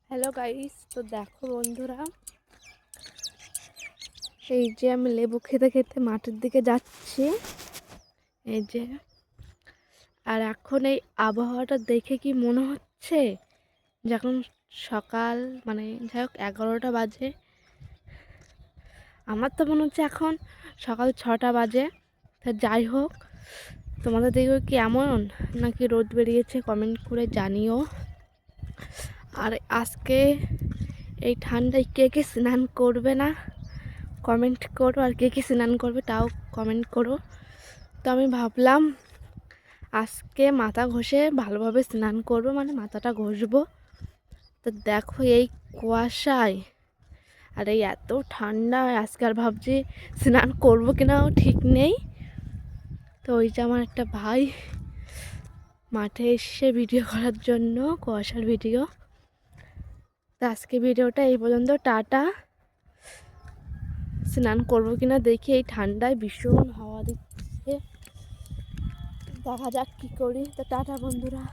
Hello guys, তো দেখো বন্ধুরা, এই যে আমি লেবু খেতে খেতে মাঠের দিকে যাচ্ছি। এই যে, আর এখন এই আবহাওয়াটা দেখে কি মনে হচ্ছে যখন সকাল মানে যাই হোক 11টা বাজে। আমার তো মনে হচ্ছে এখন সকাল 6টা বাজে। তা যাই হোক, তোমাদের দিকেও কি এমন নাকি রোদ বেরিয়েছে কমেন্ট করে জানিও। আর আজকে এই ঠান্ডায় কে কে স্নান করবে না কমেন্ট করো, আর কে কে স্নান করবে তাও কমেন্ট করো। তো আমি ভাবলাম আজকে মাথা ঘষে ভালোভাবে স্নান করব, মানে মাথাটা ঘষবো। তো দেখো এই কুয়াশায় আর এই এত ঠান্ডায় আজকে আর ভাবছি স্নান করবো কিনাও ঠিক নেই। তো ওই যে আমার একটা ভাই মাঠে এসে ভিডিও করার জন্য, কুয়াশার ভিডিও। তো আজকে ভিডিওটা এই পর্যন্ত, টাটা। স্নান করবো কিনা দেখি, এই ঠান্ডায় ভীষণ হাওয়া দিচ্ছে, দেখা যাক কী করি। তো টাটা বন্ধুরা।